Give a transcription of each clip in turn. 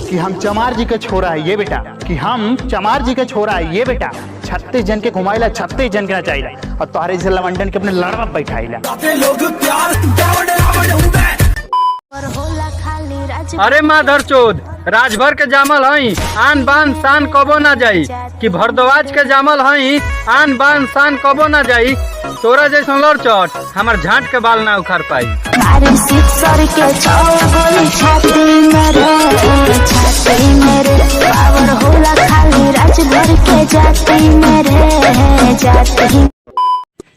कि हम चमार जी के छोरा है ये बेटा, कि हम चमार जी के छोरा है ये बेटा। 36 जन के घुमाइला, 36 जन के नचाइला और तोहरे जैसे लवंडन के अपने लड़वा बैठाइला। अरे माधर चोद, राजभर के जामल हई आन बान शान कबो ना जाई, कि भरद्वाज के जामल हई आन बान शान कबो ना जाई। तोरा जैसा लड़ चट हमार झाट के बाल ना उखाड़ पाई।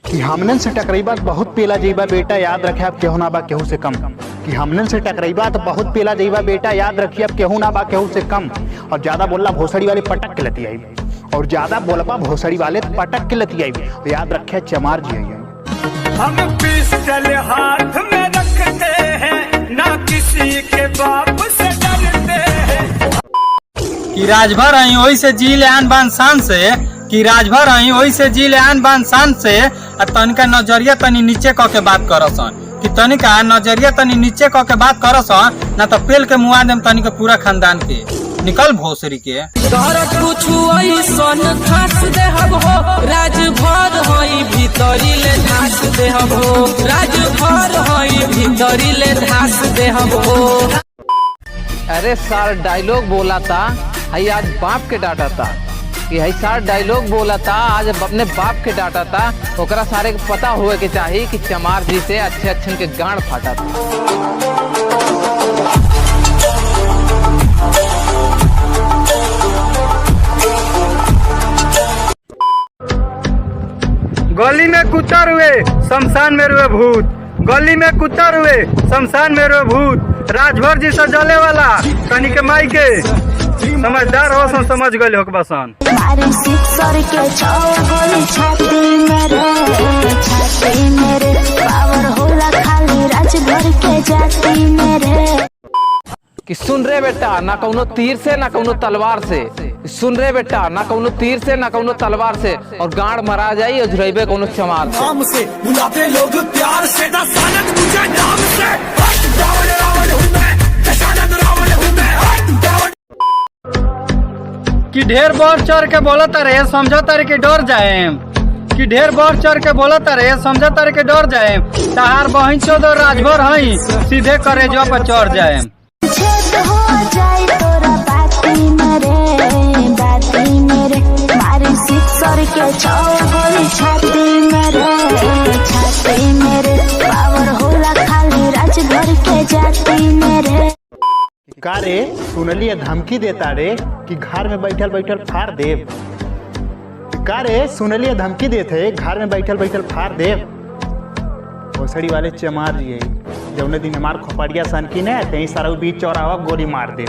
कि हमनन से टकराइबा बहुत पेला जाइबा बेटा, याद रखे आप केहू ना बा केहू से कम। कि हमनन से टकराइबा तो बहुत पेला जाइबा बेटा, याद रखिए अब केहू ना बा केहू से कम। और ज्यादा बोलला भोसड़ी वाले पटक के लती आई, और ज्यादा बोलबा भोसड़ी वाले पटक के लती आई। तो याद रखे चमार जी आई। हम पिस्टल हाथ में रखते हैं, ना किसी के बाप से डरते हैं। कि राजभर आई वही से जी ले आन बान शान से, कि राजभर आई वही से जी ले आन बान शान से। आ तनिका नजरिया तनी नीचे क के बात करसन, कि तनिका नजरिया तनी नीचे क के बात करसन, ना तो पेल के मुआ देम तनिका पूरा खानदान के। निकल भोसरी के राजभर हई भीतरी ले धास दे हो, राजभर हई भीतरी ले धास दे हो। अरे सार डायलॉग बोला था, हई आज बाप के डांटा था। कि हई सार डायलॉग बोला था, आज अपने बाप के डांटा था। ओकरा सारे को पता हुए के चाहिए कि चमार जी से अच्छे अच्छे के गांड फाटा था। गली में कुत्ता रुए शमशान में रुए भूत, गली में कुत्ता रुए शमशान में रुए भूत। राजभर जी से जले वाला तनी के माई के समझदार हो सन, समझ गए हो बसन। कि सुन रे बेटा, ना कौनो तीर से ना कौनो तलवार से। सुन रे बेटा, ना कौनो तीर से ना कौनो तलवार से, और गांड मरा जाई और झुरैबे कौनो चमार से। नाम से बुलाते लोग प्यार से, दशानंद मुझे नाम से। रावण रावण हूँ मैं, दशानंद रावण हूँ मैं। कि ढेर बढ़ चढ़ के बोलता रहे समझो तारे के डर जाए, कि ढेर बढ़ चढ़ के बोलता रहे समझो तारे के डर जाए। तहार बहन चोदो राजभर हई सीधे करे जो पर चढ़ जाए। का रे सुनलिए धमकी देता रे कि घर में बैठल बैठल फाड़ देव। का रे सुनलिए धमकी देते घर में बैठल बैठल फाड़ देव। भोसड़ी वाले चमार जी जौने दिन हमार खोपड़िया सन की ने कहीं सारा बीच चौराहा गोली मार दे।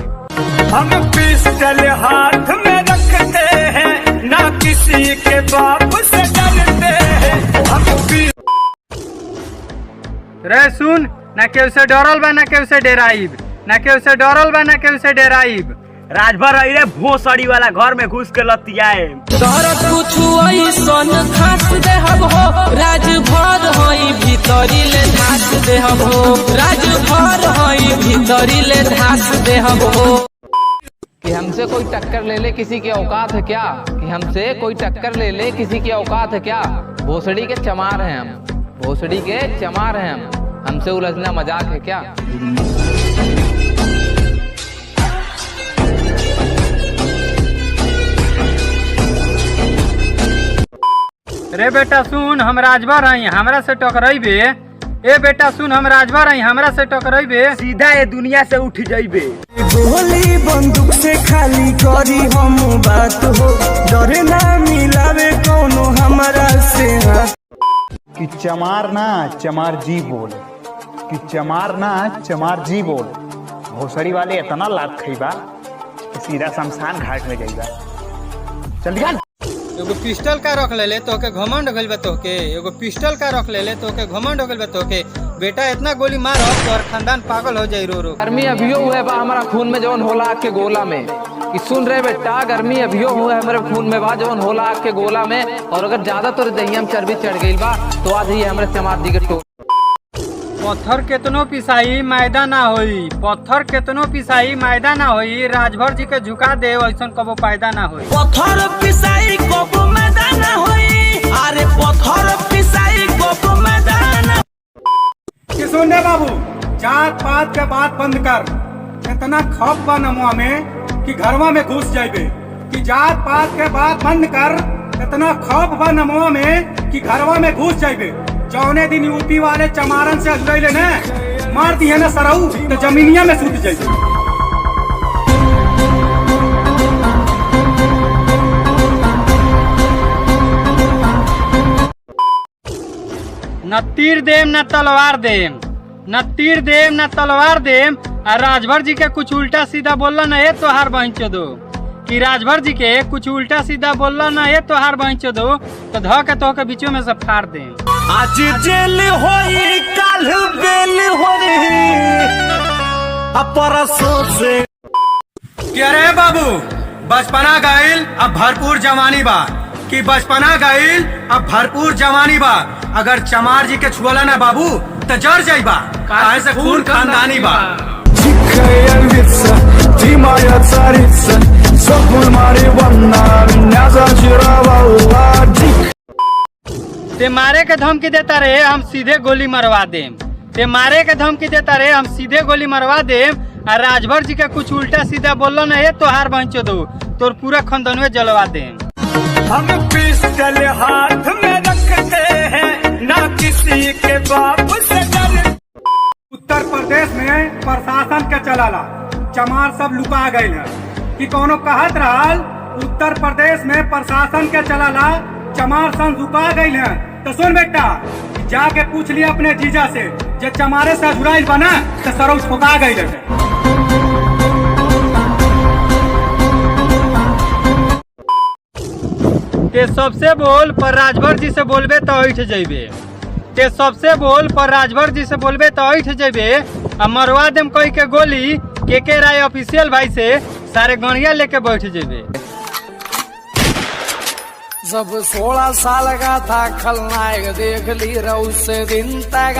हम पिस्टल हाथ में रखते हैं, ना किसी के बाप से डरते हैं। हम रे सुन, ना केहू से डरल बा ना केहू से डेराइब, ना केहू से डरल बा ना केहू से डेराइब। राजभर आई रे भोसड़ी वाला घर में घुस के लतियाए। खास दे हो, राजभर हई भीतरी ले धास दे हो, राजभर हई भीतरी ले धास दे हो। कि हमसे कोई टक्कर ले ले किसी की औकात है क्या? कि हमसे कोई टक्कर ले ले किसी की औकात है क्या? भोसड़ी के चमार हैं हम, भोसड़ी के चमार हैं हम, हमसे उलझना मजाक है क्या? रे बेटा सुन, हम राजभर हई हमरा से टकराइबे। ए बेटा सुन, हम राजभर हई हमरा से टकराइबे सीधा ये दुनिया से उठ जाइबे। गोली बंदूक से खाली करी हम बात हो, डरे ना मिलावे कोनो हमारा से हाथ। कि चमार ना चमार जी बोल, कि चमार ना चमार जी बोल। भोसड़ी वाले इतना लात खइबा कि सीधा शमशान घाट में जाइबा। चल निकल। एगो पिस्टल का रख ले तो के घमंड हो गइल बा तोके, एगो पिस्टल का रख ले तो के घमंड हो गइल बा तोके। बेटा इतना गोली मारो तो और खानदान पागल हो जाई रो रो। गर्मी अभियो हुए बा हमारा खून में जवन होला आग के गोला में। कि सुन रहे बेटा, गर्मी अभियो हुए हमारे खून में बा जवन होला आग के गोला में। और अगर ज्यादा तोरे दहिया में चर्बी चढ़ गई बा तो आज ही हमारे चमार जी के टोल। पत्थर केतनो पिसाई मैदा ना होई, पत्थर केतनो पिसाई मैदा ना होई, राजभर जी के झुका दे ऐसन कबो पैदा ना होई। पत्थर पिसाई कबो मैदान होई, अरे पत्थर पिसाई कबो मैदान। कि सुन रे बाबू, जात पात के बात बंद कर। इतना खप बा नमुआ में कि घरवा में घुस जाइबे। कि जात पात के बात बंद कर, इतना खप बा नमुआ में कि घरवा में घुस जाइबे। जौने दिन यूपी वाले चमारन से अजुराइले ने मार दिए ना सराऊ तो जमीनिया में सूत जाइबे। न तीर देम न तलवार देम, न तीर देम न तलवार देम। और राजभर जी के कुछ उल्टा सीधा बोलला ना ये तोहार बहन दो कि राजभर जी के कुछ उल्टा सीधा बोलला ना ये तोहार बहन दो तो ध के तो के बीचों में से फाड़ देम। आज जेल होई काल बेल होई अपरसों से। कि अरे बाबू, बचपना गईल अब भरपूर जवानी बा। कि बचपना गईल अब भरपूर जवानी बा। अगर चमार जी के छुअला ना बाबू तो जर जाइबा, काहे से खून खानदानी बा। Dzikая lwica, ty moja caryca, sokół marihuana меня зачаровала. ते मारे के धमकी देता रहे हम सीधे गोली मरवा देम, ते मारे के धमकी देता रहे हम सीधे गोली मरवा देम। और राजभर जी के कुछ उल्टा सीधा बोललो ना ये तोहार बहन दो तोर पूरा खानदानवे जलवा देम। हम पिस्टल हाथ में रखते हैं ना किसी के बाप से डर। उत्तर प्रदेश में प्रशासन के चलाला चमार सब लुका गए हैं। कि कोनो कहत रहल उत्तर प्रदेश में प्रशासन के चलाला चमार सन लुका गए हैं। तो सुन बेटा, जाके पूछ लिया अपने जीजा से, जे चमारे से अजुराइल बना तो सरौ ठोका गई रहे। ते सबसे बोल पर राजभर जी से बोलबे तो ऐठ जइबे, ते सबसे बोल पर राजभर जी से बोलबे तो ऐठ जइबे। आ मरवा देम कोई के गोली के राय ऑफिशियल भाई से सारे गणिया लेके बैठ जइबे। जब 16 साल का था खलनायक देख ली रहा उस दिन तक